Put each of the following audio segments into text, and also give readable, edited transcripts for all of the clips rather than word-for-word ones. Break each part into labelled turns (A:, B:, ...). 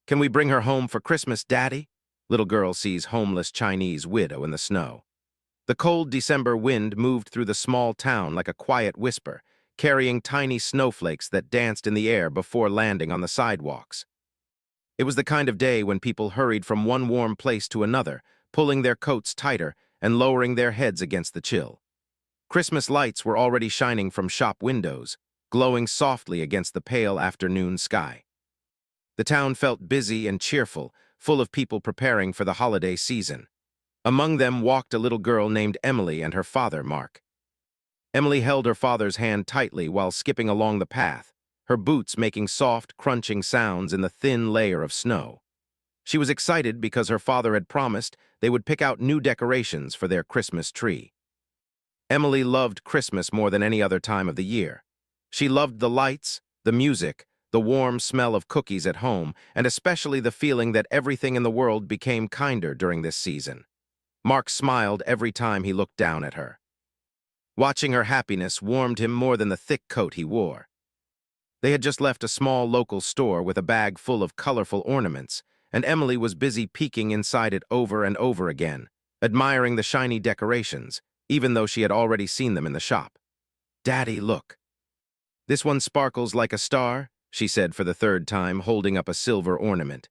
A: Can we bring her home for Christmas, Daddy? Little girl sees homeless Chinese widow in the snow. The cold December wind moved through the small town like a quiet whisper, carrying tiny snowflakes that danced in the air before landing on the sidewalks. It was the kind of day when people hurried from one warm place to another, pulling their coats tighter and lowering their heads against the chill. Christmas lights were already shining from shop windows, glowing softly against the pale afternoon sky. The town felt busy and cheerful, full of people preparing for the holiday season. Among them walked a little girl named Emily and her father, Mark. Emily held her father's hand tightly while skipping along the path, her boots making soft, crunching sounds in the thin layer of snow. She was excited because her father had promised they would pick out new decorations for their Christmas tree. Emily loved Christmas more than any other time of the year. She loved the lights, the music, the warm smell of cookies at home, and especially the feeling that everything in the world became kinder during this season. Mark smiled every time he looked down at her. Watching her happiness warmed him more than the thick coat he wore. They had just left a small local store with a bag full of colorful ornaments, and Emily was busy peeking inside it over and over again, admiring the shiny decorations, even though she had already seen them in the shop. "Daddy, look. This one sparkles like a star," she said for the third time, holding up a silver ornament.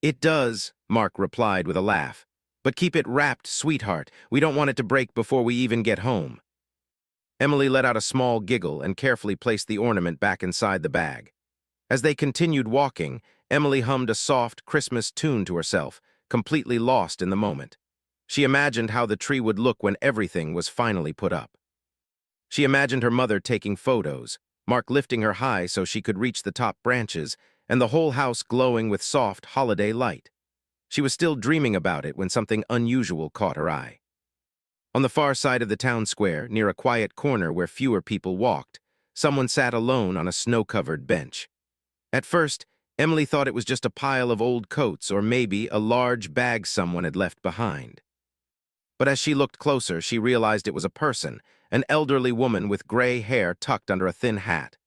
A: "It does," Mark replied with a laugh. "But keep it wrapped, sweetheart. We don't want it to break before we even get home." Emily let out a small giggle and carefully placed the ornament back inside the bag. As they continued walking, Emily hummed a soft Christmas tune to herself, completely lost in the moment. She imagined how the tree would look when everything was finally put up. She imagined her mother taking photos, Mark lifting her high so she could reach the top branches, and the whole house glowing with soft holiday light. She was still dreaming about it when something unusual caught her eye. On the far side of the town square, near a quiet corner where fewer people walked, someone sat alone on a snow-covered bench. At first, Emily thought it was just a pile of old coats or maybe a large bag someone had left behind. But as she looked closer, she realized it was a person, an elderly woman with gray hair tucked under a thin hat.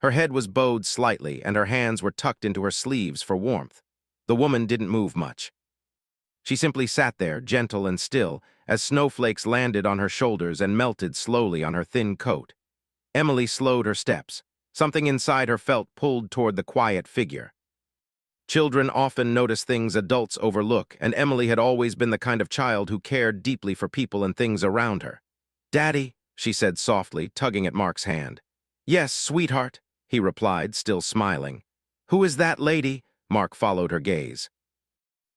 A: Her head was bowed slightly, and her hands were tucked into her sleeves for warmth. The woman didn't move much. She simply sat there, gentle and still, as snowflakes landed on her shoulders and melted slowly on her thin coat. Emily slowed her steps. Something inside her felt pulled toward the quiet figure. Children often notice things adults overlook, and Emily had always been the kind of child who cared deeply for people and things around her. "Daddy," she said softly, tugging at Mark's hand. "Yes, sweetheart," he replied, still smiling. "Who is that lady?" Mark followed her gaze.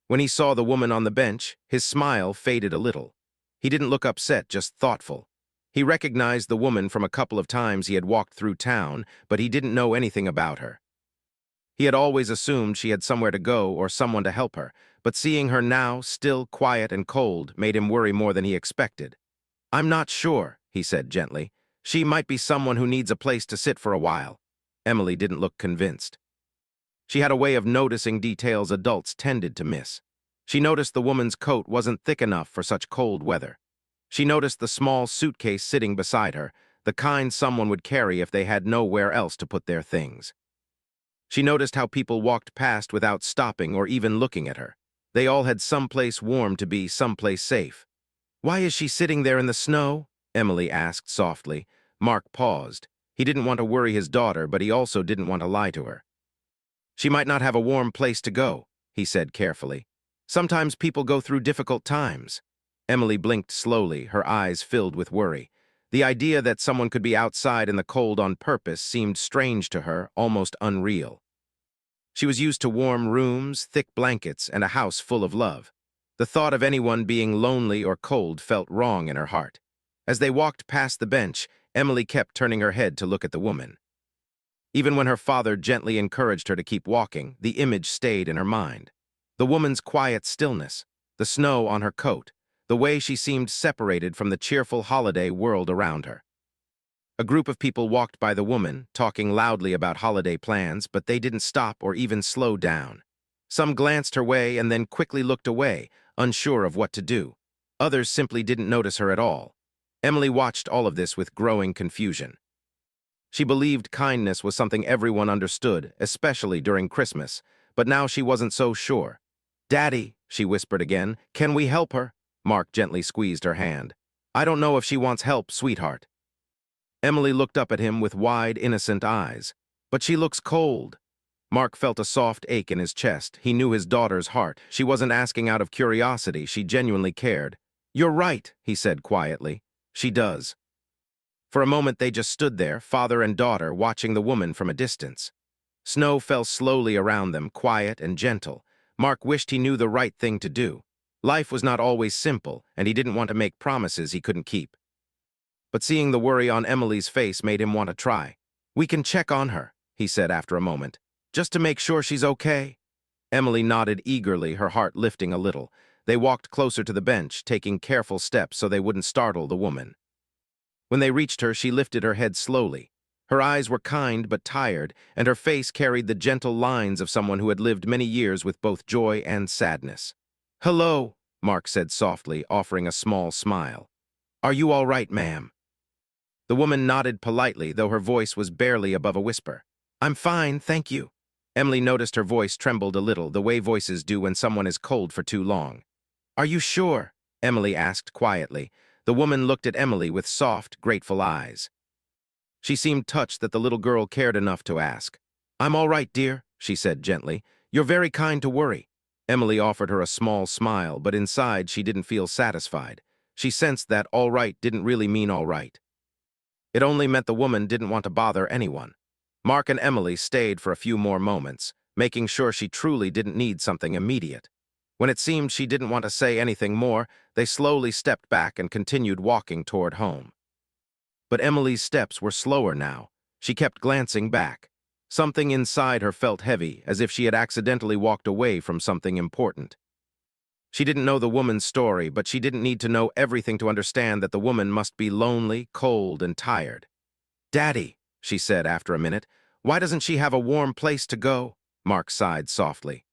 A: When he saw the woman on the bench, his smile faded a little. He didn't look upset, just thoughtful. He recognized the woman from a couple of times he had walked through town, but he didn't know anything about her. He had always assumed she had somewhere to go or someone to help her, but seeing her now, still quiet and cold, made him worry more than he expected. "I'm not sure," he said gently. "She might be someone who needs a place to sit for a while." Emily didn't look convinced. She had a way of noticing details adults tended to miss. She noticed the woman's coat wasn't thick enough for such cold weather. She noticed the small suitcase sitting beside her, the kind someone would carry if they had nowhere else to put their things. She noticed how people walked past without stopping or even looking at her. They all had someplace warm to be, someplace safe. "Why is she sitting there in the snow?" Emily asked softly. Mark paused. He didn't want to worry his daughter, but he also didn't want to lie to her. "She might not have a warm place to go," he said carefully. "Sometimes people go through difficult times." Emily blinked slowly, her eyes filled with worry. The idea that someone could be outside in the cold on purpose seemed strange to her, almost unreal. She was used to warm rooms, thick blankets, and a house full of love. The thought of anyone being lonely or cold felt wrong in her heart. As they walked past the bench, Emily kept turning her head to look at the woman. Even when her father gently encouraged her to keep walking, the image stayed in her mind. The woman's quiet stillness, the snow on her coat, the way she seemed separated from the cheerful holiday world around her. A group of people walked by the woman, talking loudly about holiday plans, but they didn't stop or even slow down. Some glanced her way and then quickly looked away, unsure of what to do. Others simply didn't notice her at all. Emily watched all of this with growing confusion. She believed kindness was something everyone understood, especially during Christmas, but now she wasn't so sure. "Daddy," she whispered again, "can we help her?" Mark gently squeezed her hand. "I don't know if she wants help, sweetheart." Emily looked up at him with wide, innocent eyes. "But she looks cold." Mark felt a soft ache in his chest. He knew his daughter's heart. She wasn't asking out of curiosity. She genuinely cared. "You're right," he said quietly. "She does." For a moment they just stood there, father and daughter, watching the woman from a distance. Snow fell slowly around them, quiet and gentle. Mark wished he knew the right thing to do. Life was not always simple, and he didn't want to make promises he couldn't keep. But seeing the worry on Emily's face made him want to try. "We can check on her," he said after a moment, "just to make sure she's okay." Emily nodded eagerly, her heart lifting a little. They walked closer to the bench, taking careful steps so they wouldn't startle the woman. When they reached her, she lifted her head slowly. Her eyes were kind but tired, and her face carried the gentle lines of someone who had lived many years with both joy and sadness. "Hello," Mark said softly, offering a small smile. "Are you all right, ma'am?" The woman nodded politely, though her voice was barely above a whisper. "I'm fine, thank you." Emily noticed her voice trembled a little, the way voices do when someone is cold for too long. "Are you sure?" Emily asked quietly. The woman looked at Emily with soft, grateful eyes. She seemed touched that the little girl cared enough to ask. "I'm all right, dear," she said gently. "You're very kind to worry." Emily offered her a small smile, but inside she didn't feel satisfied. She sensed that all right didn't really mean all right. It only meant the woman didn't want to bother anyone. Mark and Emily stayed for a few more moments, making sure she truly didn't need something immediate. When it seemed she didn't want to say anything more, they slowly stepped back and continued walking toward home. But Emily's steps were slower now. She kept glancing back. Something inside her felt heavy, as if she had accidentally walked away from something important. She didn't know the woman's story, but she didn't need to know everything to understand that the woman must be lonely, cold, and tired. "Daddy," she said after a minute, "why doesn't she have a warm place to go?" Mark sighed softly.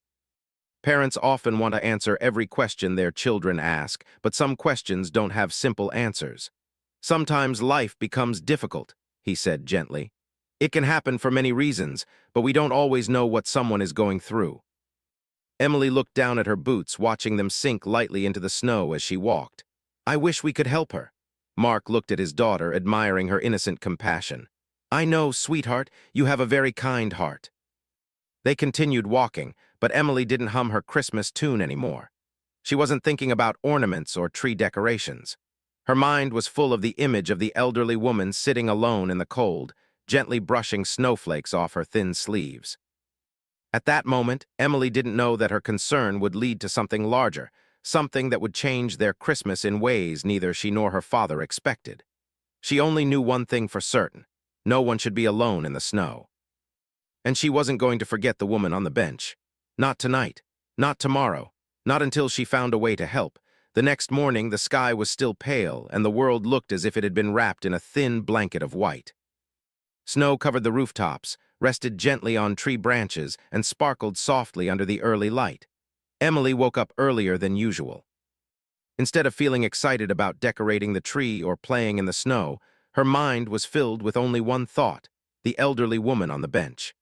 A: Parents often want to answer every question their children ask, but some questions don't have simple answers. "Sometimes life becomes difficult," he said gently. "It can happen for many reasons, but we don't always know what someone is going through." Emily looked down at her boots, watching them sink lightly into the snow as she walked. "I wish we could help her." Mark looked at his daughter, admiring her innocent compassion. "I know, sweetheart, you have a very kind heart." They continued walking, but Emily didn't hum her Christmas tune anymore. She wasn't thinking about ornaments or tree decorations. Her mind was full of the image of the elderly woman sitting alone in the cold, gently brushing snowflakes off her thin sleeves. At that moment, Emily didn't know that her concern would lead to something larger, something that would change their Christmas in ways neither she nor her father expected. She only knew one thing for certain: no one should be alone in the snow. And she wasn't going to forget the woman on the bench. Not tonight, not tomorrow, not until she found a way to help. The next morning, the sky was still pale, and the world looked as if it had been wrapped in a thin blanket of white. Snow covered the rooftops, rested gently on tree branches, and sparkled softly under the early light. Emily woke up earlier than usual. Instead of feeling excited about decorating the tree or playing in the snow, her mind was filled with only one thought: the elderly woman on the bench.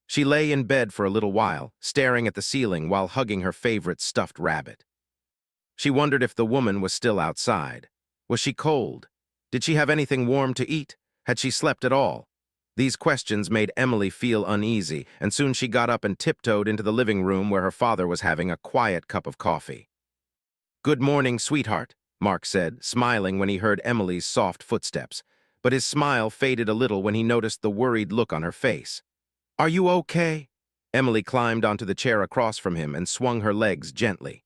A: She lay in bed for a little while, staring at the ceiling while hugging her favorite stuffed rabbit. She wondered if the woman was still outside. Was she cold? Did she have anything warm to eat? Had she slept at all? These questions made Emily feel uneasy, and soon she got up and tiptoed into the living room where her father was having a quiet cup of coffee. "Good morning, sweetheart," Mark said, smiling when he heard Emily's soft footsteps, but his smile faded a little when he noticed the worried look on her face. "Are you okay?" Emily climbed onto the chair across from him and swung her legs gently.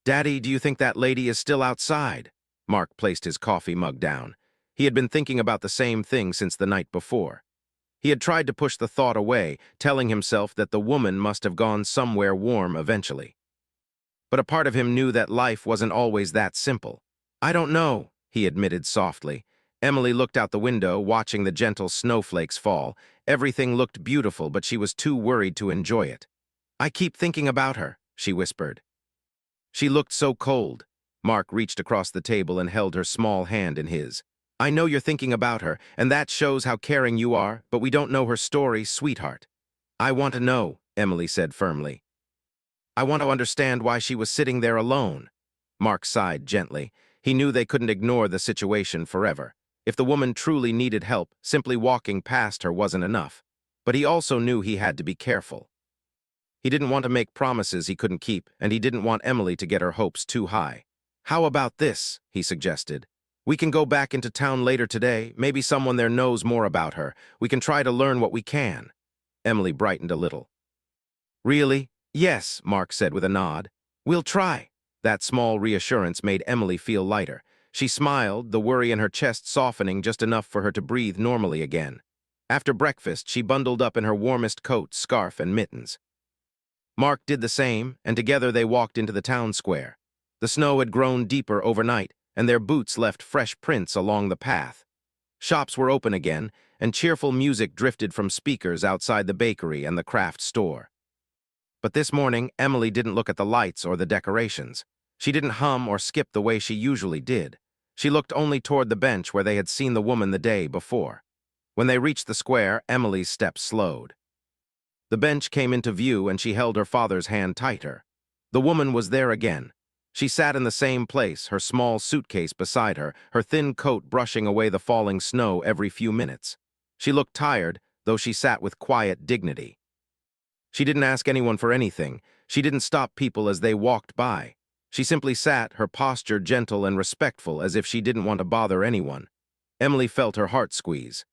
A: "Daddy, do you think that lady is still outside?" Mark placed his coffee mug down. He had been thinking about the same thing since the night before. He had tried to push the thought away, telling himself that the woman must have gone somewhere warm eventually. But a part of him knew that life wasn't always that simple. "I don't know," he admitted softly. Emily looked out the window, watching the gentle snowflakes fall. Everything looked beautiful, but she was too worried to enjoy it. "I keep thinking about her," she whispered. She looked so cold. Mark reached across the table and held her small hand in his. "I know you're thinking about her, and that shows how caring you are, but we don't know her story, sweetheart." "I want to know," Emily said firmly. I want to understand why she was sitting there alone. Mark sighed gently. He knew they couldn't ignore the situation forever. If the woman truly needed help, simply walking past her wasn't enough. But he also knew he had to be careful. He didn't want to make promises he couldn't keep, and he didn't want Emily to get her hopes too high. How about this, he suggested. We can go back into town later today. Maybe someone there knows more about her. We can try to learn what we can. Emily brightened a little. Really? Yes, Mark said with a nod. We'll try. That small reassurance made Emily feel lighter. She smiled, the worry in her chest softening just enough for her to breathe normally again. After breakfast, she bundled up in her warmest coat, scarf, and mittens. Mark did the same, and together they walked into the town square. The snow had grown deeper overnight, and their boots left fresh prints along the path. Shops were open again, and cheerful music drifted from speakers outside the bakery and the craft store. But this morning, Emily didn't look at the lights or the decorations. She didn't hum or skip the way she usually did. She looked only toward the bench where they had seen the woman the day before. When they reached the square, Emily's steps slowed. The bench came into view and she held her father's hand tighter. The woman was there again. She sat in the same place, her small suitcase beside her, her thin coat brushing away the falling snow every few minutes. She looked tired, though she sat with quiet dignity. She didn't ask anyone for anything. She didn't stop people as they walked by. She simply sat, her posture gentle and respectful, as if she didn't want to bother anyone. Emily felt her heart squeeze.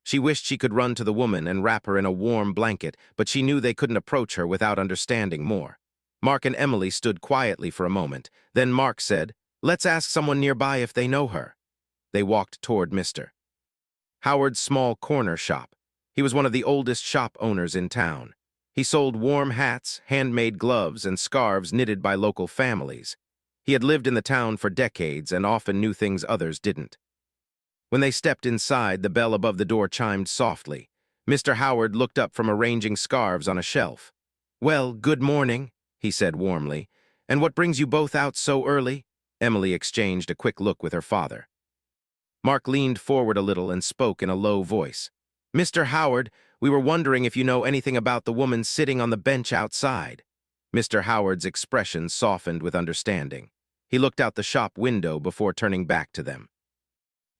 A: She wished she could run to the woman and wrap her in a warm blanket, but she knew they couldn't approach her without understanding more. Mark and Emily stood quietly for a moment. Then Mark said, "Let's ask someone nearby if they know her." They walked toward Mr. Howard's small corner shop. He was one of the oldest shop owners in town. He sold warm hats, handmade gloves, and scarves knitted by local families. He had lived in the town for decades and often knew things others didn't. When they stepped inside, the bell above the door chimed softly. Mr. Howard looked up from arranging scarves on a shelf. "Well, good morning," he said warmly. "And what brings you both out so early?" Emily exchanged a quick look with her father. Mark leaned forward a little and spoke in a low voice. "Mr. Howard, we were wondering if you know anything about the woman sitting on the bench outside." Mr. Howard's expression softened with understanding. He looked out the shop window before turning back to them.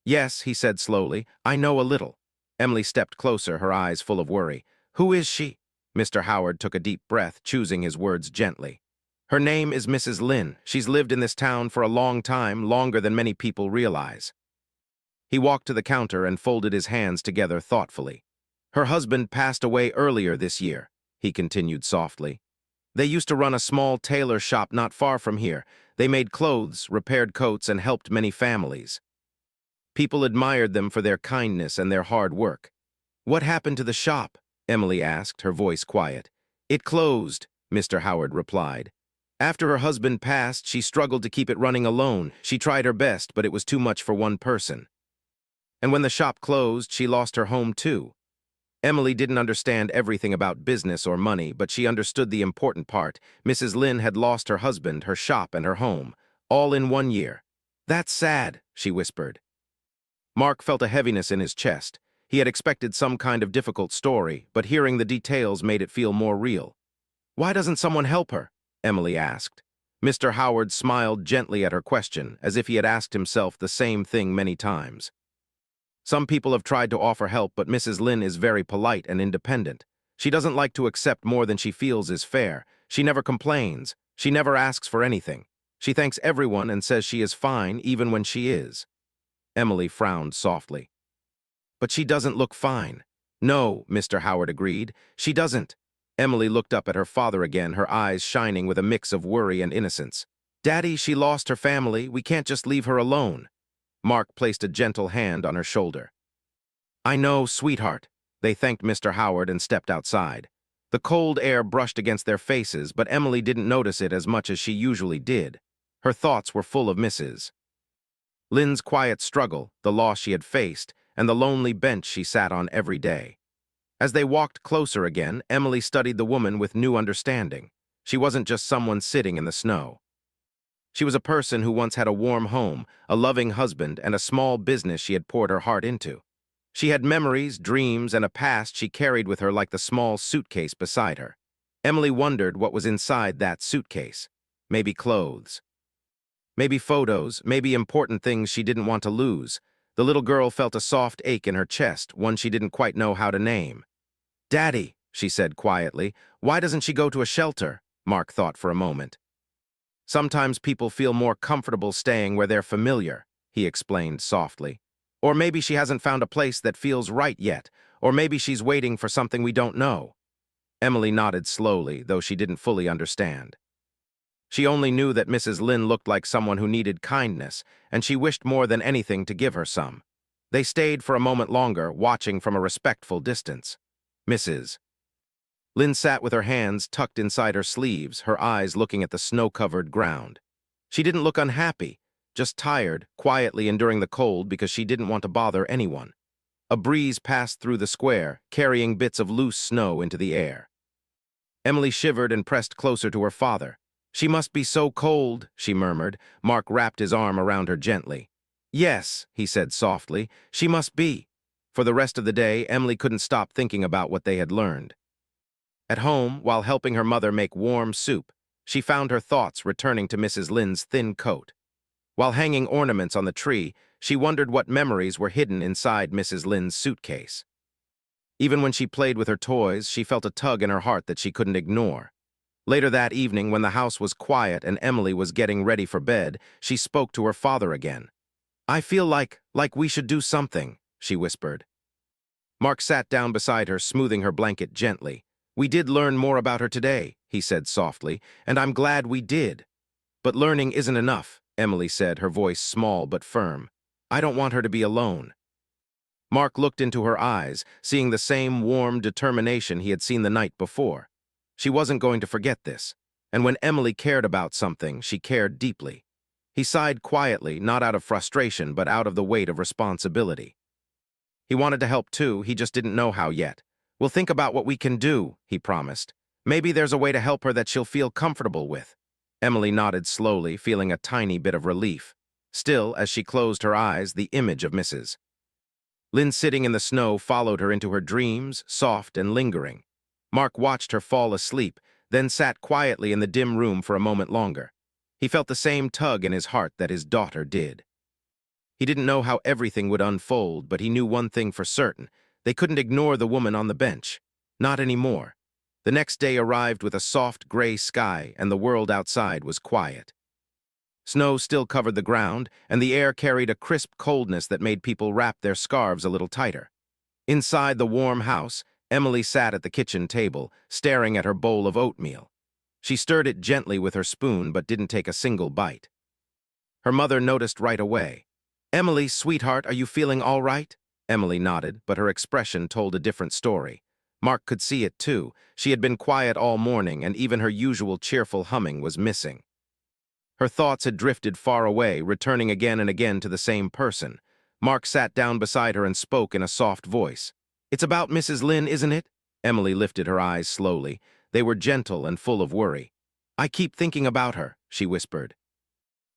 A: "Yes," he said slowly, "I know a little." Emily stepped closer, her eyes full of worry. "Who is she?" Mr. Howard took a deep breath, choosing his words gently. "Her name is Mrs. Lynn. She's lived in this town for a long time, longer than many people realize." He walked to the counter and folded his hands together thoughtfully. "Her husband passed away earlier this year," he continued softly. "They used to run a small tailor shop not far from here. They made clothes, repaired coats, and helped many families. People admired them for their kindness and their hard work." "What happened to the shop?" Emily asked, her voice quiet. "It closed," Mr. Howard replied. "After her husband passed, she struggled to keep it running alone. She tried her best, but it was too much for one person. And when the shop closed, she lost her home too." Emily didn't understand everything about business or money, but she understood the important part. Mrs. Lynn had lost her husband, her shop, and her home, all in 1 year. "That's sad," she whispered. Mark felt a heaviness in his chest. He had expected some kind of difficult story, but hearing the details made it feel more real. "Why doesn't someone help her?" Emily asked. Mr. Howard smiled gently at her question, as if he had asked himself the same thing many times. "Some people have tried to offer help, but Mrs. Lynn is very polite and independent. She doesn't like to accept more than she feels is fair. She never complains. She never asks for anything. She thanks everyone and says she is fine even when she is." Emily frowned softly. "But she doesn't look fine." "No," Mr. Howard agreed. "She doesn't." Emily looked up at her father again, her eyes shining with a mix of worry and innocence. "Daddy, she lost her family. We can't just leave her alone." Mark placed a gentle hand on her shoulder. "I know, sweetheart." They thanked Mr. Howard and stepped outside. The cold air brushed against their faces, but Emily didn't notice it as much as she usually did. Her thoughts were full of Mrs. Lynn's quiet struggle, the loss she had faced, and the lonely bench she sat on every day. As they walked closer again, Emily studied the woman with new understanding. She wasn't just someone sitting in the snow. She was a person who once had a warm home, a loving husband, and a small business she had poured her heart into. She had memories, dreams, and a past she carried with her like the small suitcase beside her. Emily wondered what was inside that suitcase. Maybe clothes. Maybe photos, maybe important things she didn't want to lose. The little girl felt a soft ache in her chest, one she didn't quite know how to name. "Daddy," she said quietly, "why doesn't she go to a shelter?" Mark thought for a moment. "Sometimes people feel more comfortable staying where they're familiar," he explained softly. "Or maybe she hasn't found a place that feels right yet, or maybe she's waiting for something we don't know." Emily nodded slowly, though she didn't fully understand. She only knew that Mrs. Lynn looked like someone who needed kindness, and she wished more than anything to give her some. They stayed for a moment longer, watching from a respectful distance. Mrs. Lynn sat with her hands tucked inside her sleeves, her eyes looking at the snow-covered ground. She didn't look unhappy, just tired, quietly enduring the cold because she didn't want to bother anyone. A breeze passed through the square, carrying bits of loose snow into the air. Emily shivered and pressed closer to her father. "She must be so cold," she murmured. Mark wrapped his arm around her gently. "Yes," he said softly, "she must be." For the rest of the day, Emily couldn't stop thinking about what they had learned. At home, while helping her mother make warm soup, she found her thoughts returning to Mrs. Lynn's thin coat. While hanging ornaments on the tree, she wondered what memories were hidden inside Mrs. Lynn's suitcase. Even when she played with her toys, she felt a tug in her heart that she couldn't ignore. Later that evening, when the house was quiet and Emily was getting ready for bed, she spoke to her father again. "I feel like we should do something," she whispered. Mark sat down beside her, smoothing her blanket gently. "We did learn more about her today," he said softly, "and I'm glad we did." "But learning isn't enough," Emily said, her voice small but firm. "I don't want her to be alone." Mark looked into her eyes, seeing the same warm determination he had seen the night before. She wasn't going to forget this, and when Emily cared about something, she cared deeply. He sighed quietly, not out of frustration, but out of the weight of responsibility. He wanted to help too, he just didn't know how yet. "We'll think about what we can do," he promised. "Maybe there's a way to help her that she'll feel comfortable with." Emily nodded slowly, feeling a tiny bit of relief. Still, as she closed her eyes, the image of Mrs. Lynn sitting in the snow followed her into her dreams, soft and lingering. Mark watched her fall asleep, then sat quietly in the dim room for a moment longer. He felt the same tug in his heart that his daughter did. He didn't know how everything would unfold, but he knew one thing for certain. They couldn't ignore the woman on the bench. Not anymore. The next day arrived with a soft gray sky, and the world outside was quiet. Snow still covered the ground, and the air carried a crisp coldness that made people wrap their scarves a little tighter. Inside the warm house, Emily sat at the kitchen table, staring at her bowl of oatmeal. She stirred it gently with her spoon, but didn't take a single bite. Her mother noticed right away. "Emily, sweetheart, are you feeling all right?" Emily nodded, but her expression told a different story. Mark could see it too. She had been quiet all morning, and even her usual cheerful humming was missing. Her thoughts had drifted far away, returning again and again to the same person. Mark sat down beside her and spoke in a soft voice. "It's about Mrs. Lynn, isn't it?" Emily lifted her eyes slowly. They were gentle and full of worry. "I keep thinking about her," she whispered.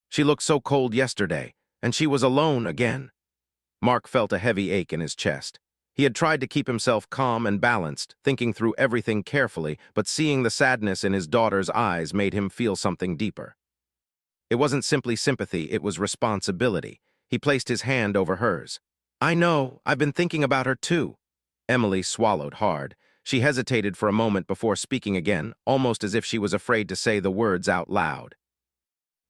A: "She looked so cold yesterday, and she was alone again." Mark felt a heavy ache in his chest. He had tried to keep himself calm and balanced, thinking through everything carefully, but seeing the sadness in his daughter's eyes made him feel something deeper. It wasn't simply sympathy, it was responsibility. He placed his hand over hers. "I know, I've been thinking about her too." Emily swallowed hard. She hesitated for a moment before speaking again, almost as if she was afraid to say the words out loud.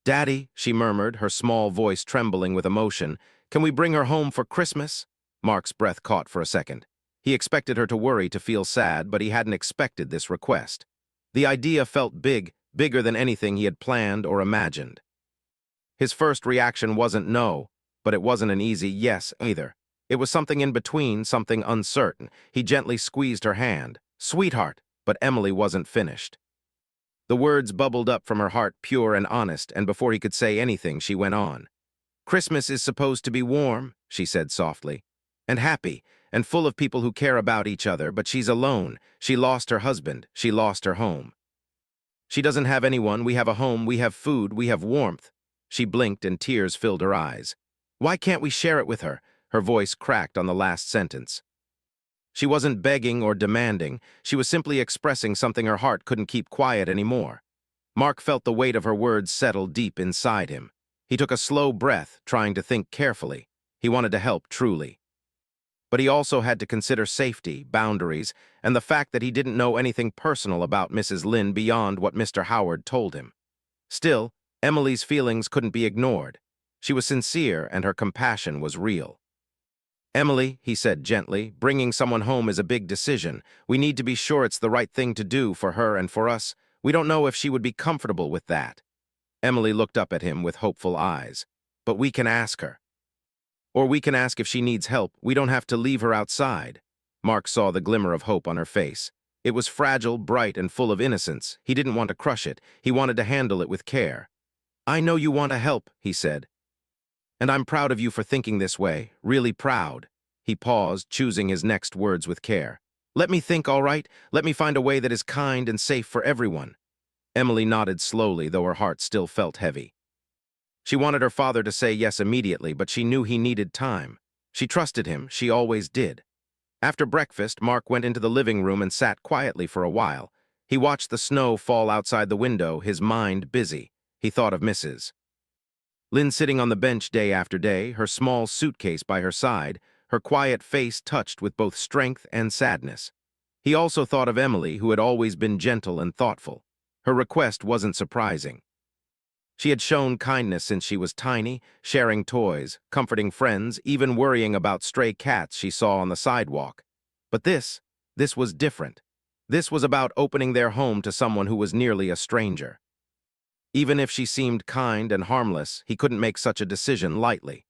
A: "Daddy," she murmured, her small voice trembling with emotion, "can we bring her home for Christmas?" Mark's breath caught for a second. He expected her to worry, to feel sad, but he hadn't expected this request. The idea felt big, bigger than anything he had planned or imagined. His first reaction wasn't no, but it wasn't an easy yes either. It was something in between, something uncertain. He gently squeezed her hand. "Sweetheart," but Emily wasn't finished. The words bubbled up from her heart, pure and honest, and before he could say anything, she went on. "Christmas is supposed to be warm," she said softly, "and happy, and full of people who care about each other, but she's alone. She lost her husband. She lost her home. She doesn't have anyone. We have a home. We have food. We have warmth." She blinked and tears filled her eyes. "Why can't we share it with her? Her voice cracked on the last sentence. She wasn't begging or demanding. She was simply expressing something her heart couldn't keep quiet anymore. Mark felt the weight of her words settle deep inside him. He took a slow breath, trying to think carefully. He wanted to help truly. But he also had to consider safety, boundaries, and the fact that he didn't know anything personal about Mrs. Lynn beyond what Mr. Howard told him. Still, Emily's feelings couldn't be ignored. She was sincere and her compassion was real. "Emily," he said gently, "bringing someone home is a big decision. We need to be sure it's the right thing to do for her and for us. We don't know if she would be comfortable with that." Emily looked up at him with hopeful eyes. "But we can ask her. Or we can ask if she needs help. We don't have to leave her outside." Mark saw the glimmer of hope on her face. It was fragile, bright, and full of innocence. He didn't want to crush it. He wanted to handle it with care. "I know you want to help," he said. "And I'm proud of you for thinking this way, really proud." He paused, choosing his next words with care. "Let me think, all right? Let me find a way that is kind and safe for everyone." Emily nodded slowly, though her heart still felt heavy. She wanted her father to say yes immediately, but she knew he needed time. She trusted him, she always did. After breakfast, Mark went into the living room and sat quietly for a while. He watched the snow fall outside the window, his mind busy. He thought of Mrs. Lynn sitting on the bench day after day, her small suitcase by her side, her quiet face touched with both strength and sadness. He also thought of Emily, who had always been gentle and thoughtful. Her request wasn't surprising. She had shown kindness since she was tiny, sharing toys, comforting friends, even worrying about stray cats she saw on the sidewalk. But this was different. This was about opening their home to someone who was nearly a stranger. Even if she seemed kind and harmless, he couldn't make such a decision lightly.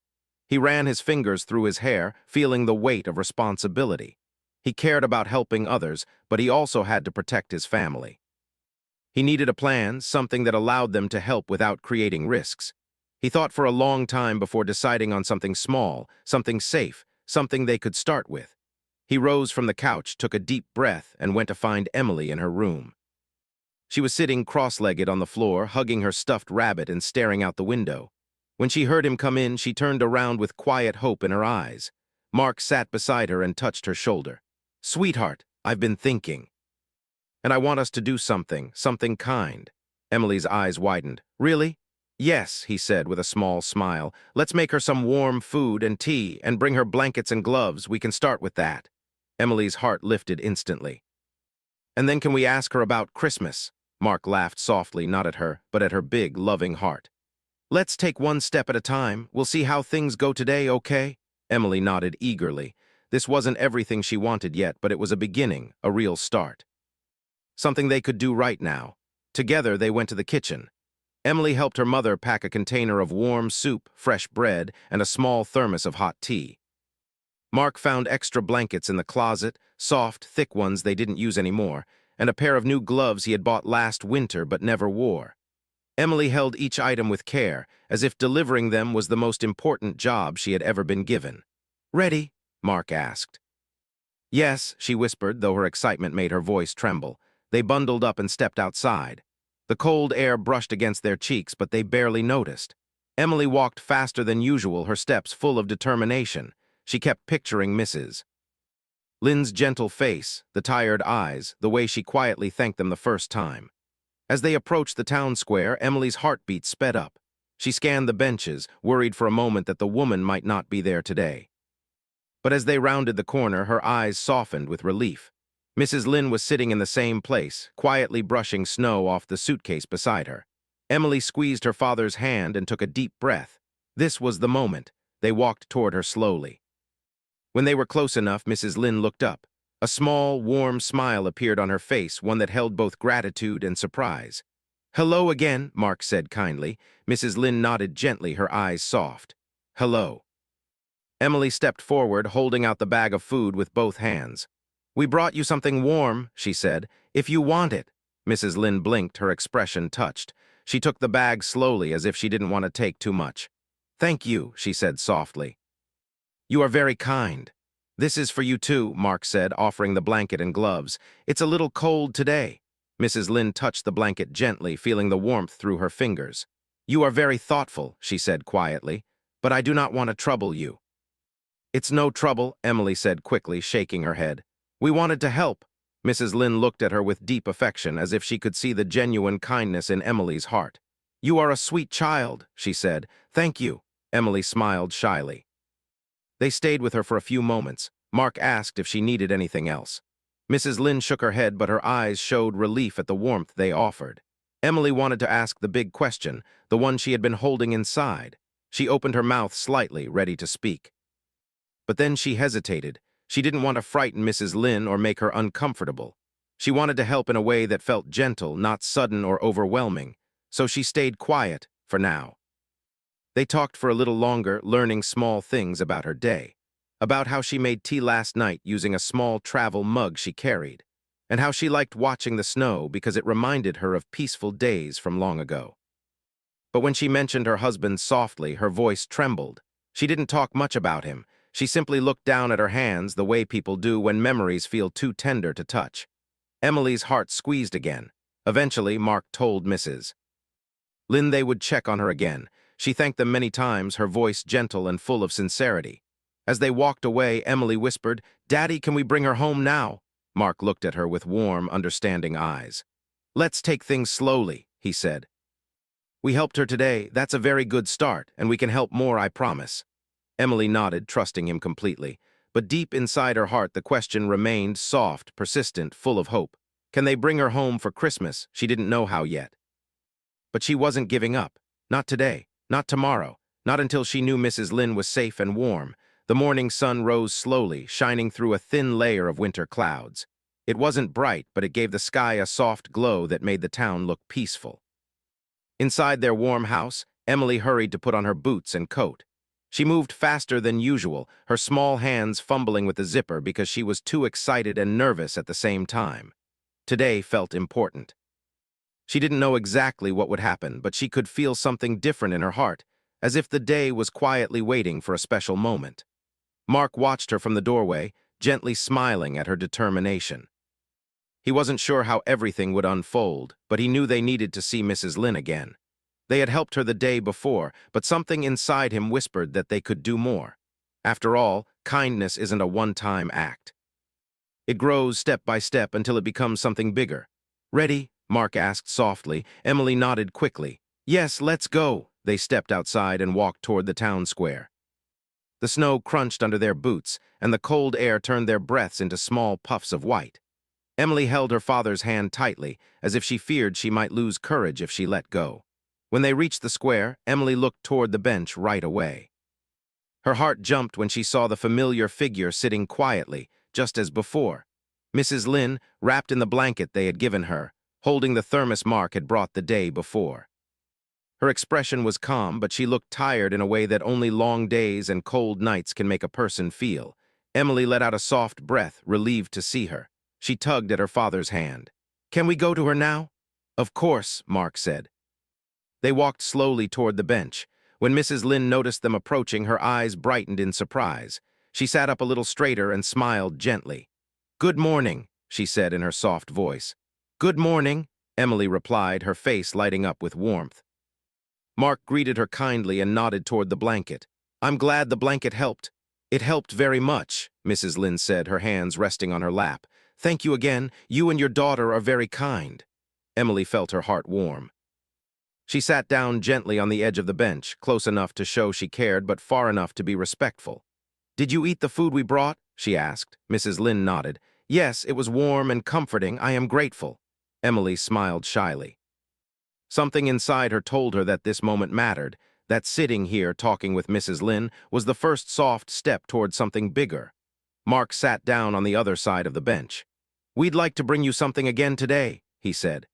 A: He ran his fingers through his hair, feeling the weight of responsibility. He cared about helping others, but he also had to protect his family. He needed a plan, something that allowed them to help without creating risks. He thought for a long time before deciding on something small, something safe, something they could start with. He rose from the couch, took a deep breath, and went to find Emily in her room. She was sitting cross-legged on the floor, hugging her stuffed rabbit and staring out the window. When she heard him come in, she turned around with quiet hope in her eyes. Mark sat beside her and touched her shoulder. "Sweetheart, I've been thinking. And I want us to do something kind." Emily's eyes widened. "Really?" "Yes," he said with a small smile. "Let's make her some warm food and tea and bring her blankets and gloves. We can start with that." Emily's heart lifted instantly. "And then can we ask her about Christmas?" Mark laughed softly, not at her, but at her big, loving heart. "Let's take one step at a time. We'll see how things go today, okay?" Emily nodded eagerly. This wasn't everything she wanted yet, but it was a beginning, a real start. Something they could do right now. Together, they went to the kitchen. Emily helped her mother pack a container of warm soup, fresh bread, and a small thermos of hot tea. Mark found extra blankets in the closet, soft, thick ones they didn't use anymore, and a pair of new gloves he had bought last winter but never wore. Emily held each item with care, as if delivering them was the most important job she had ever been given. "Ready?" Mark asked. "Yes," she whispered, though her excitement made her voice tremble. They bundled up and stepped outside. The cold air brushed against their cheeks, but they barely noticed. Emily walked faster than usual, her steps full of determination. She kept picturing Mrs. Lynn's gentle face, the tired eyes, the way she quietly thanked them the first time. As they approached the town square, Emily's heartbeat sped up. She scanned the benches, worried for a moment that the woman might not be there today. But as they rounded the corner, her eyes softened with relief. Mrs. Lynn was sitting in the same place, quietly brushing snow off the suitcase beside her. Emily squeezed her father's hand and took a deep breath. This was the moment. They walked toward her slowly. When they were close enough, Mrs. Lynn looked up. A small, warm smile appeared on her face, one that held both gratitude and surprise. "Hello again," Mark said kindly. Mrs. Lynn nodded gently, her eyes soft. "Hello." Emily stepped forward, holding out the bag of food with both hands. "We brought you something warm," she said, "if you want it." Mrs. Lynn blinked, her expression touched. She took the bag slowly, as if she didn't want to take too much. "Thank you," she said softly. "You are very kind." "This is for you too," Mark said, offering the blanket and gloves. "It's a little cold today." Mrs. Lynn touched the blanket gently, feeling the warmth through her fingers. "You are very thoughtful," she said quietly, "but I do not want to trouble you." "It's no trouble," Emily said quickly, shaking her head. "We wanted to help." Mrs. Lynn looked at her with deep affection, as if she could see the genuine kindness in Emily's heart. "You are a sweet child," she said. "Thank you." Emily smiled shyly. They stayed with her for a few moments. Mark asked if she needed anything else. Mrs. Lynn shook her head, but her eyes showed relief at the warmth they offered. Emily wanted to ask the big question, the one she had been holding inside. She opened her mouth slightly, ready to speak. But then she hesitated. She didn't want to frighten Mrs. Lynn or make her uncomfortable. She wanted to help in a way that felt gentle, not sudden or overwhelming. So she stayed quiet, for now. They talked for a little longer, learning small things about her day. About how she made tea last night using a small travel mug she carried, and how she liked watching the snow because it reminded her of peaceful days from long ago. But when she mentioned her husband softly, her voice trembled. She didn't talk much about him. She simply looked down at her hands the way people do when memories feel too tender to touch. Emily's heart squeezed again. Eventually, Mark told Mrs. Lynn they would check on her again. She thanked them many times, her voice gentle and full of sincerity. As they walked away, Emily whispered, "Daddy, can we bring her home now?" Mark looked at her with warm, understanding eyes. "Let's take things slowly," he said. "We helped her today. That's a very good start, and we can help more, I promise." Emily nodded, trusting him completely. But deep inside her heart, the question remained, soft, persistent, full of hope. Can they bring her home for Christmas? She didn't know how yet. But she wasn't giving up. Not today. Not tomorrow. Not until she knew Mrs. Lynn was safe and warm. The morning sun rose slowly, shining through a thin layer of winter clouds. It wasn't bright, but it gave the sky a soft glow that made the town look peaceful. Inside their warm house, Emily hurried to put on her boots and coat. She moved faster than usual, her small hands fumbling with the zipper because she was too excited and nervous at the same time. Today felt important. She didn't know exactly what would happen, but she could feel something different in her heart, as if the day was quietly waiting for a special moment. Mark watched her from the doorway, gently smiling at her determination. He wasn't sure how everything would unfold, but he knew they needed to see Mrs. Lynn again. They had helped her the day before, but something inside him whispered that they could do more. After all, kindness isn't a one-time act. It grows step by step until it becomes something bigger. "Ready?" Mark asked softly. Emily nodded quickly. "Yes, let's go." They stepped outside and walked toward the town square. The snow crunched under their boots, and the cold air turned their breaths into small puffs of white. Emily held her father's hand tightly, as if she feared she might lose courage if she let go. When they reached the square, Emily looked toward the bench right away. Her heart jumped when she saw the familiar figure sitting quietly, just as before. Mrs. Lynn, wrapped in the blanket they had given her, holding the thermos Mark had brought the day before. Her expression was calm, but she looked tired in a way that only long days and cold nights can make a person feel. Emily let out a soft breath, relieved to see her. She tugged at her father's hand. "Can we go to her now?" "Of course," Mark said. They walked slowly toward the bench. When Mrs. Lynn noticed them approaching, her eyes brightened in surprise. She sat up a little straighter and smiled gently. "Good morning," she said in her soft voice. "Good morning," Emily replied, her face lighting up with warmth. Mark greeted her kindly and nodded toward the blanket. "I'm glad the blanket helped." "It helped very much," Mrs. Lynn said, her hands resting on her lap. "Thank you again. You and your daughter are very kind." Emily felt her heart warm. She sat down gently on the edge of the bench, close enough to show she cared but far enough to be respectful. "Did you eat the food we brought?" she asked. Mrs. Lynn nodded. "Yes, it was warm and comforting. I am grateful." Emily smiled shyly. Something inside her told her that this moment mattered, that sitting here talking with Mrs. Lynn was the first soft step toward something bigger. Mark sat down on the other side of the bench. "We'd like to bring you something again today," he said.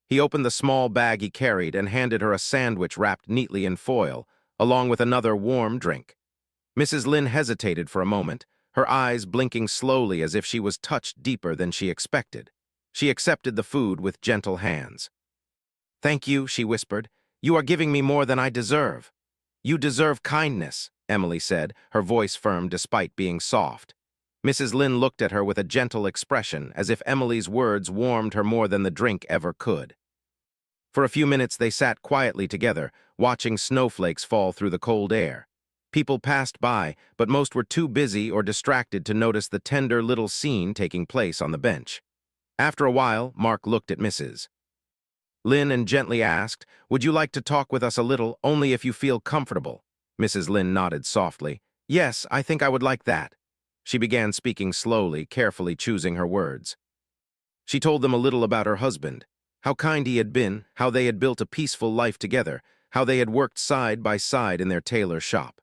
A: He opened the small bag he carried and handed her a sandwich wrapped neatly in foil, along with another warm drink. Mrs. Lynn hesitated for a moment, her eyes blinking slowly as if she was touched deeper than she expected. She accepted the food with gentle hands. "Thank you," she whispered. "You are giving me more than I deserve." "You deserve kindness," Emily said, her voice firm despite being soft. Mrs. Lynn looked at her with a gentle expression, as if Emily's words warmed her more than the drink ever could. For a few minutes they sat quietly together, watching snowflakes fall through the cold air. People passed by, but most were too busy or distracted to notice the tender little scene taking place on the bench. After a while, Mark looked at Mrs. Lynn and gently asked, "Would you like to talk with us a little, only if you feel comfortable?" Mrs. Lynn nodded softly. "Yes, I think I would like that." She began speaking slowly, carefully choosing her words. She told them a little about her husband, how kind he had been, how they had built a peaceful life together, how they had worked side by side in their tailor shop.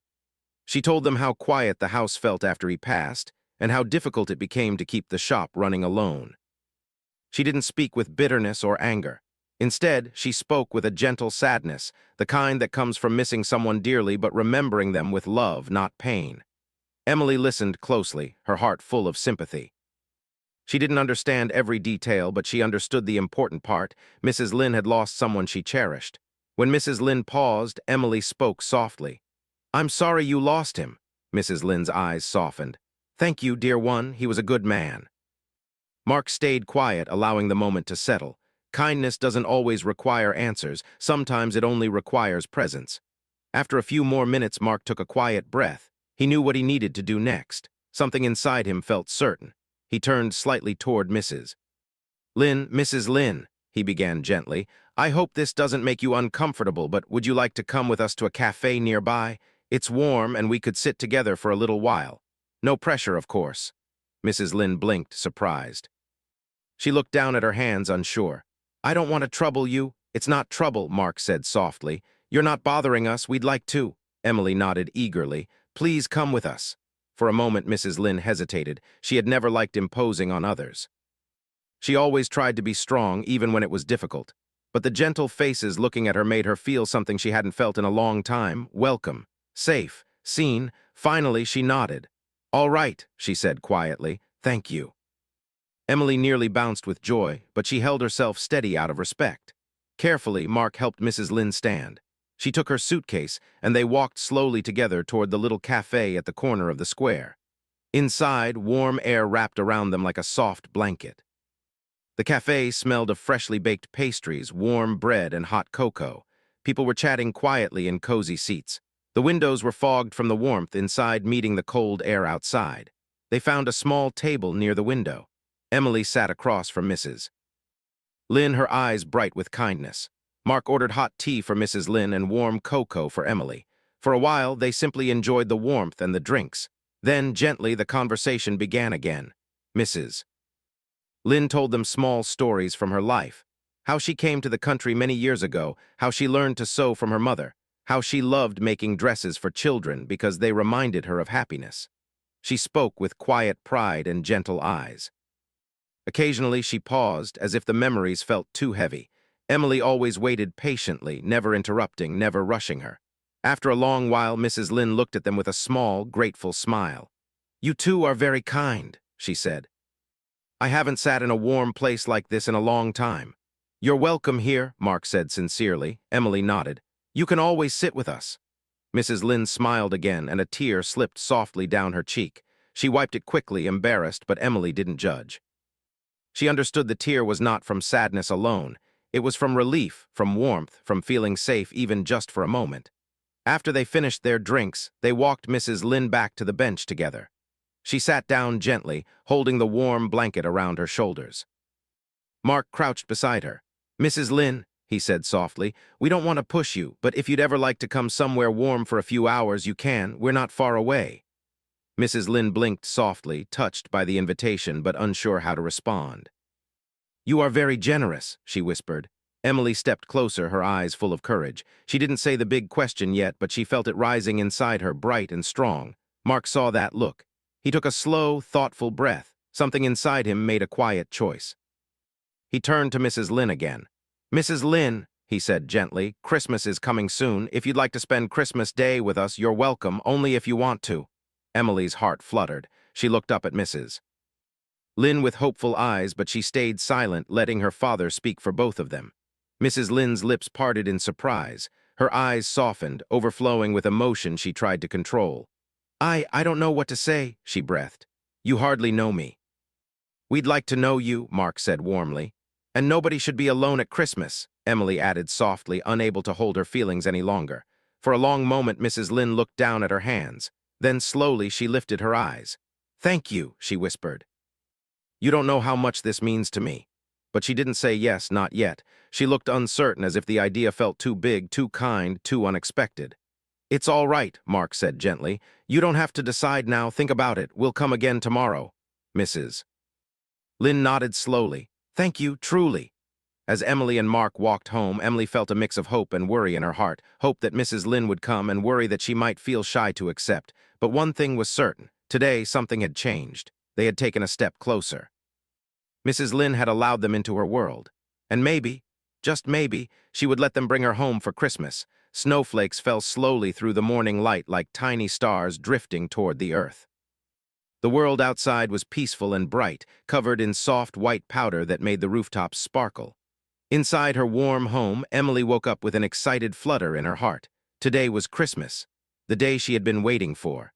A: She told them how quiet the house felt after he passed, and how difficult it became to keep the shop running alone. She didn't speak with bitterness or anger. Instead, she spoke with a gentle sadness, the kind that comes from missing someone dearly but remembering them with love, not pain. Emily listened closely, her heart full of sympathy. She didn't understand every detail, but she understood the important part. Mrs. Lynn had lost someone she cherished. When Mrs. Lynn paused, Emily spoke softly. "I'm sorry you lost him." Mrs. Lynn's eyes softened. "Thank you, dear one. He was a good man." Mark stayed quiet, allowing the moment to settle. Kindness doesn't always require answers. Sometimes it only requires presence. After a few more minutes, Mark took a quiet breath. He knew what he needed to do next. Something inside him felt certain. He turned slightly toward Mrs. Lynn, he began gently. "I hope this doesn't make you uncomfortable, but would you like to come with us to a cafe nearby? It's warm and we could sit together for a little while. No pressure, of course." Mrs. Lynn blinked, surprised. She looked down at her hands, unsure. "I don't want to trouble you." "It's not trouble," Mark said softly. "You're not bothering us. We'd like to." Emily nodded eagerly. "Please come with us." For a moment, Mrs. Lynn hesitated. She had never liked imposing on others. She always tried to be strong, even when it was difficult. But the gentle faces looking at her made her feel something she hadn't felt in a long time. Welcome. Safe. Seen. Finally, she nodded. "All right," she said quietly. "Thank you." Emily nearly bounced with joy, but she held herself steady out of respect. Carefully, Mark helped Mrs. Lynn stand. She took her suitcase, and they walked slowly together toward the little cafe at the corner of the square. Inside, warm air wrapped around them like a soft blanket. The cafe smelled of freshly baked pastries, warm bread, and hot cocoa. People were chatting quietly in cozy seats. The windows were fogged from the warmth inside, meeting the cold air outside. They found a small table near the window. Emily sat across from Mrs. Lynn, her eyes bright with kindness. Mark ordered hot tea for Mrs. Lynn and warm cocoa for Emily. For a while, they simply enjoyed the warmth and the drinks. Then, gently, the conversation began again. Mrs. Lynn told them small stories from her life. How she came to the country many years ago, how she learned to sew from her mother, how she loved making dresses for children because they reminded her of happiness. She spoke with quiet pride and gentle eyes. Occasionally, she paused, as if the memories felt too heavy. Emily always waited patiently, never interrupting, never rushing her. After a long while, Mrs. Lynn looked at them with a small, grateful smile. "You two are very kind," she said. "I haven't sat in a warm place like this in a long time." "You're welcome here," Mark said sincerely. Emily nodded. "You can always sit with us." Mrs. Lynn smiled again, and a tear slipped softly down her cheek. She wiped it quickly, embarrassed, but Emily didn't judge. She understood the tear was not from sadness alone. It was from relief, from warmth, from feeling safe even just for a moment. After they finished their drinks, they walked Mrs. Lynn back to the bench together. She sat down gently, holding the warm blanket around her shoulders. Mark crouched beside her. "Mrs. Lynn," he said softly, "we don't want to push you, but if you'd ever like to come somewhere warm for a few hours, you can. We're not far away." Mrs. Lynn blinked softly, touched by the invitation but unsure how to respond. "You are very generous," she whispered. Emily stepped closer, her eyes full of courage. She didn't say the big question yet, but she felt it rising inside her, bright and strong. Mark saw that look. He took a slow, thoughtful breath. Something inside him made a quiet choice. He turned to Mrs. Lynn again. "Mrs. Lynn," he said gently, "Christmas is coming soon. If you'd like to spend Christmas Day with us, you're welcome, only if you want to." Emily's heart fluttered. She looked up at Mrs. Lynn with hopeful eyes, but she stayed silent, letting her father speak for both of them. Mrs. Lynn's lips parted in surprise. Her eyes softened, overflowing with emotion she tried to control. I don't know what to say," she breathed. "You hardly know me." "We'd like to know you," Mark said warmly. "And nobody should be alone at Christmas," Emily added softly, unable to hold her feelings any longer. For a long moment, Mrs. Lynn looked down at her hands. Then slowly she lifted her eyes. "Thank you," she whispered. "You don't know how much this means to me." But she didn't say yes, not yet. She looked uncertain, as if the idea felt too big, too kind, too unexpected. "It's all right," Mark said gently. "You don't have to decide now. Think about it. We'll come again tomorrow." Mrs. Lynn nodded slowly. "Thank you, truly." As Emily and Mark walked home, Emily felt a mix of hope and worry in her heart. Hope that Mrs. Lynn would come, and worry that she might feel shy to accept. But one thing was certain. Today, something had changed. They had taken a step closer. Mrs. Lynn had allowed them into her world. And maybe, just maybe, she would let them bring her home for Christmas. Snowflakes fell slowly through the morning light like tiny stars drifting toward the earth. The world outside was peaceful and bright, covered in soft white powder that made the rooftops sparkle. Inside her warm home, Emily woke up with an excited flutter in her heart. Today was Christmas, the day she had been waiting for.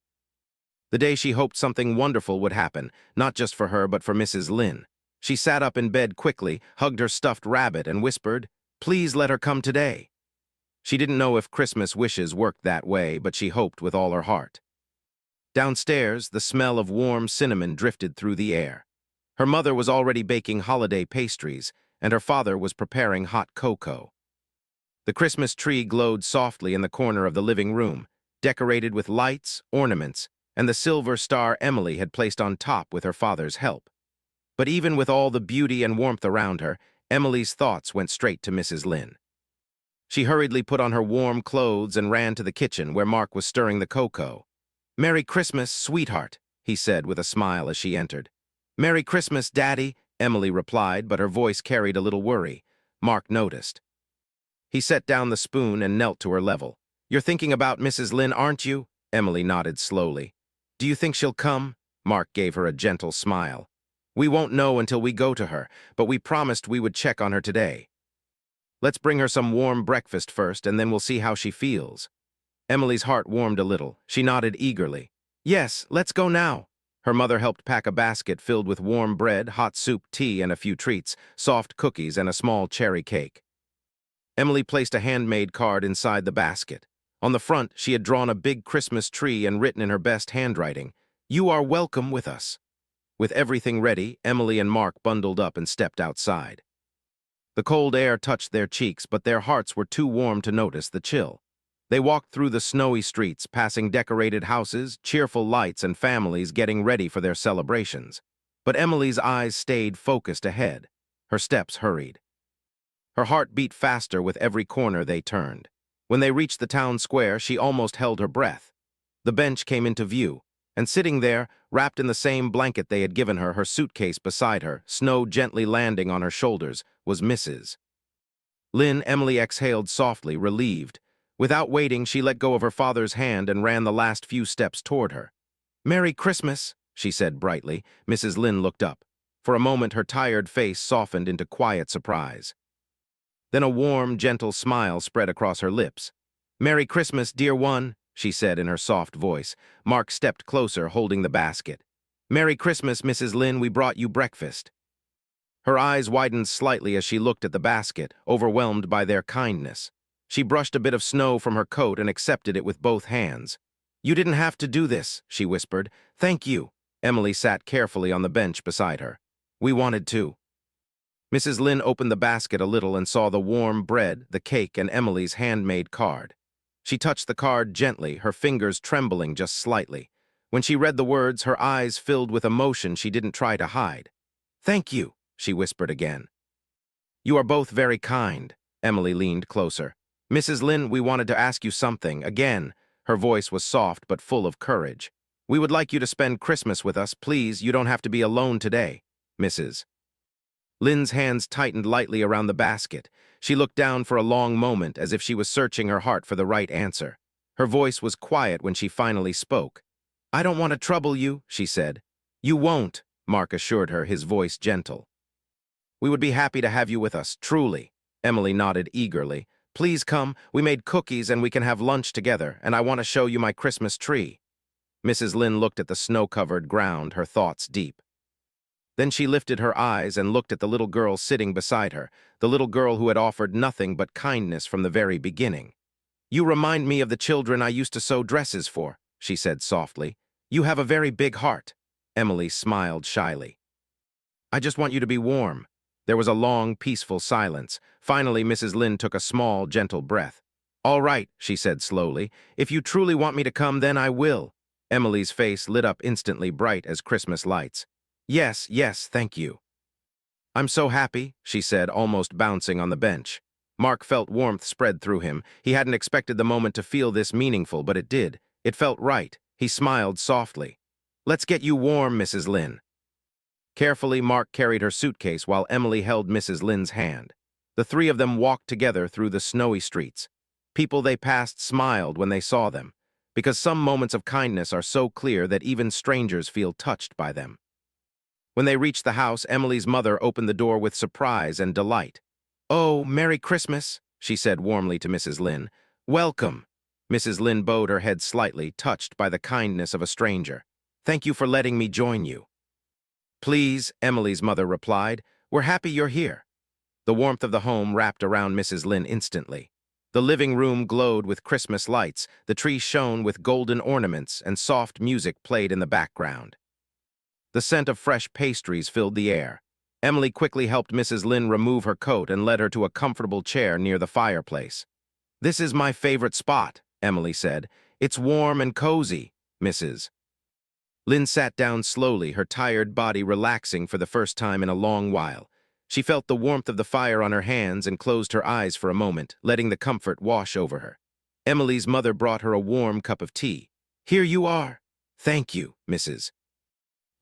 A: The day she hoped something wonderful would happen, not just for her but for Mrs. Lynn. She sat up in bed quickly, hugged her stuffed rabbit, and whispered, "Please let her come today." She didn't know if Christmas wishes worked that way, but she hoped with all her heart. Downstairs, the smell of warm cinnamon drifted through the air. Her mother was already baking holiday pastries, and her father was preparing hot cocoa. The Christmas tree glowed softly in the corner of the living room, decorated with lights, ornaments, and the silver star Emily had placed on top with her father's help. But even with all the beauty and warmth around her, Emily's thoughts went straight to Mrs. Lynn. She hurriedly put on her warm clothes and ran to the kitchen where Mark was stirring the cocoa. "Merry Christmas, sweetheart," he said with a smile as she entered. "Merry Christmas, Daddy," Emily replied, but her voice carried a little worry. Mark noticed. He set down the spoon and knelt to her level. "You're thinking about Mrs. Lynn, aren't you?" Emily nodded slowly. "Do you think she'll come?" Mark gave her a gentle smile. "We won't know until we go to her, but we promised we would check on her today. Let's bring her some warm breakfast first, and then we'll see how she feels." Emily's heart warmed a little. She nodded eagerly. "Yes, let's go now." Her mother helped pack a basket filled with warm bread, hot soup, tea, and a few treats, soft cookies, and a small cherry cake. Emily placed a handmade card inside the basket. On the front, she had drawn a big Christmas tree and written in her best handwriting, "You are welcome with us." With everything ready, Emily and Mark bundled up and stepped outside. The cold air touched their cheeks, but their hearts were too warm to notice the chill. They walked through the snowy streets, passing decorated houses, cheerful lights, and families getting ready for their celebrations. But Emily's eyes stayed focused ahead. Her steps hurried. Her heart beat faster with every corner they turned. When they reached the town square, she almost held her breath. The bench came into view, and sitting there, wrapped in the same blanket they had given her, her suitcase beside her, snow gently landing on her shoulders, was Mrs. Lynn. Emily exhaled softly, relieved. Without waiting, she let go of her father's hand and ran the last few steps toward her. "Merry Christmas," she said brightly. Mrs. Lynn looked up. For a moment, her tired face softened into quiet surprise. Then a warm, gentle smile spread across her lips. "Merry Christmas, dear one," she said in her soft voice. Mark stepped closer, holding the basket. "Merry Christmas, Mrs. Lynn, we brought you breakfast." Her eyes widened slightly as she looked at the basket, overwhelmed by their kindness. She brushed a bit of snow from her coat and accepted it with both hands. "You didn't have to do this," she whispered. "Thank you." Emily sat carefully on the bench beside her. "We wanted to." Mrs. Lynn opened the basket a little and saw the warm bread, the cake, and Emily's handmade card. She touched the card gently, her fingers trembling just slightly. When she read the words, her eyes filled with emotion she didn't try to hide. "Thank you," she whispered again. "You are both very kind." Emily leaned closer. "Mrs. Lynn, we wanted to ask you something, again." Her voice was soft but full of courage. "We would like you to spend Christmas with us. Please, you don't have to be alone today." Mrs. Lynn's hands tightened lightly around the basket. She looked down for a long moment, as if she was searching her heart for the right answer. Her voice was quiet when she finally spoke. "I don't want to trouble you," she said. "You won't," Mark assured her, his voice gentle. "We would be happy to have you with us, truly." Emily nodded eagerly. "Please come. We made cookies and we can have lunch together, and I want to show you my Christmas tree." Mrs. Lynn looked at the snow-covered ground, her thoughts deep. Then she lifted her eyes and looked at the little girl sitting beside her, the little girl who had offered nothing but kindness from the very beginning. You remind me of the children I used to sew dresses for, she said softly. You have a very big heart. Emily smiled shyly. I just want you to be warm. There was a long, peaceful silence. Finally, Mrs. Lynn took a small, gentle breath. All right, she said slowly. If you truly want me to come, then I will. Emily's face lit up instantly bright as Christmas lights. Yes, yes, thank you. I'm so happy, she said, almost bouncing on the bench. Mark felt warmth spread through him. He hadn't expected the moment to feel this meaningful, but it did. It felt right. He smiled softly. Let's get you warm, Mrs. Lynn. Carefully, Mark carried her suitcase while Emily held Mrs. Lynn's hand. The three of them walked together through the snowy streets. People they passed smiled when they saw them, because some moments of kindness are so clear that even strangers feel touched by them. When they reached the house, Emily's mother opened the door with surprise and delight. Oh, Merry Christmas, she said warmly to Mrs. Lynn. Welcome. Mrs. Lynn bowed her head slightly, touched by the kindness of a stranger. Thank you for letting me join you. Please, Emily's mother replied. We're happy you're here. The warmth of the home wrapped around Mrs. Lynn instantly. The living room glowed with Christmas lights, the tree shone with golden ornaments, and soft music played in the background. The scent of fresh pastries filled the air. Emily quickly helped Mrs. Lynn remove her coat and led her to a comfortable chair near the fireplace. This is my favorite spot, Emily said. It's warm and cozy, Mrs. Lynn sat down slowly, her tired body relaxing for the first time in a long while. She felt the warmth of the fire on her hands and closed her eyes for a moment, letting the comfort wash over her. Emily's mother brought her a warm cup of tea. Here you are. Thank you, Mrs.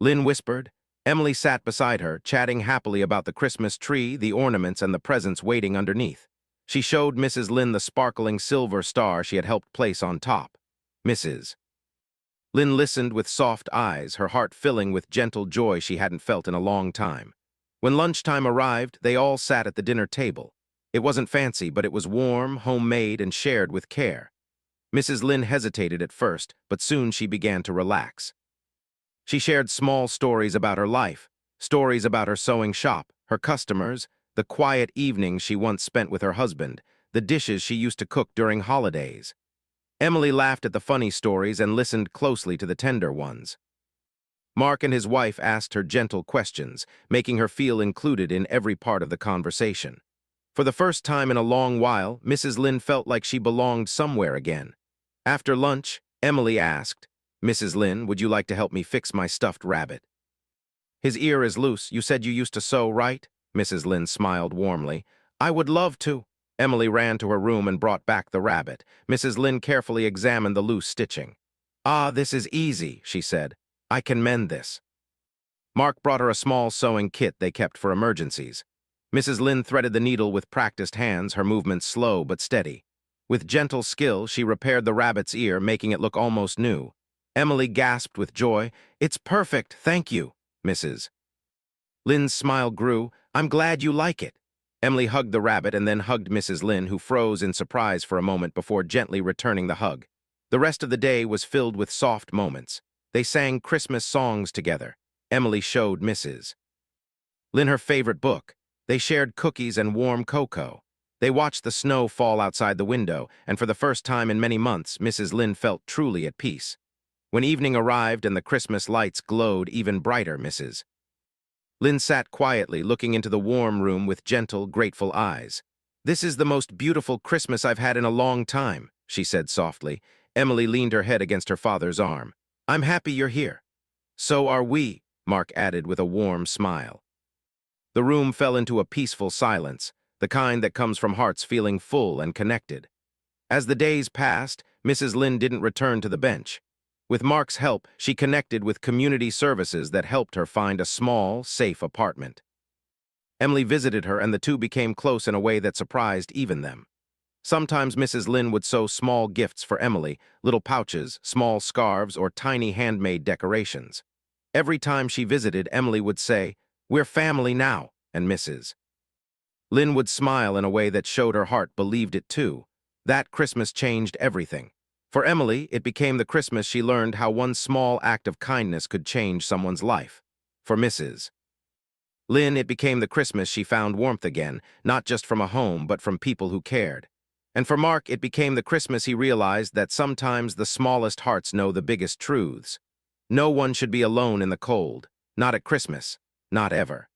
A: Lynn whispered. Emily sat beside her, chatting happily about the Christmas tree, the ornaments, and the presents waiting underneath. She showed Mrs. Lynn the sparkling silver star she had helped place on top. Mrs. Lynn listened with soft eyes, her heart filling with gentle joy she hadn't felt in a long time. When lunchtime arrived, they all sat at the dinner table. It wasn't fancy, but it was warm, homemade, and shared with care. Mrs. Lynn hesitated at first, but soon she began to relax. She shared small stories about her life, stories about her sewing shop, her customers, the quiet evenings she once spent with her husband, the dishes she used to cook during holidays. Emily laughed at the funny stories and listened closely to the tender ones. Mark and his wife asked her gentle questions, making her feel included in every part of the conversation. For the first time in a long while, Mrs. Lynn felt like she belonged somewhere again. After lunch, Emily asked, Mrs. Lynn, would you like to help me fix my stuffed rabbit? His ear is loose. You said you used to sew, right? Mrs. Lynn smiled warmly. I would love to. Emily ran to her room and brought back the rabbit. Mrs. Lynn carefully examined the loose stitching. Ah, this is easy, she said. I can mend this. Mark brought her a small sewing kit they kept for emergencies. Mrs. Lynn threaded the needle with practiced hands, her movements slow but steady. With gentle skill, she repaired the rabbit's ear, making it look almost new. Emily gasped with joy. It's perfect, thank you, Mrs. Lynn's smile grew. I'm glad you like it. Emily hugged the rabbit and then hugged Mrs. Lynn, who froze in surprise for a moment before gently returning the hug. The rest of the day was filled with soft moments. They sang Christmas songs together. Emily showed Mrs. Lynn her favorite book. They shared cookies and warm cocoa. They watched the snow fall outside the window, and for the first time in many months, Mrs. Lynn felt truly at peace. When evening arrived and the Christmas lights glowed even brighter, Mrs. Lynn sat quietly, looking into the warm room with gentle, grateful eyes. This is the most beautiful Christmas I've had in a long time, she said softly. Emily leaned her head against her father's arm. I'm happy you're here. So are we, Mark added with a warm smile. The room fell into a peaceful silence, the kind that comes from hearts feeling full and connected. As the days passed, Mrs. Lynn didn't return to the bench. With Mark's help, she connected with community services that helped her find a small, safe apartment. Emily visited her, and the two became close in a way that surprised even them. Sometimes Mrs. Lynn would sew small gifts for Emily, little pouches, small scarves, or tiny handmade decorations. Every time she visited, Emily would say, We're family now, and Mrs. Lynn would smile in a way that showed her heart believed it too. That Christmas changed everything. For Emily, it became the Christmas she learned how one small act of kindness could change someone's life. For Mrs. Lynn, it became the Christmas she found warmth again, not just from a home, but from people who cared. And for Mark, it became the Christmas he realized that sometimes the smallest hearts know the biggest truths. No one should be alone in the cold. Not at Christmas. Not ever.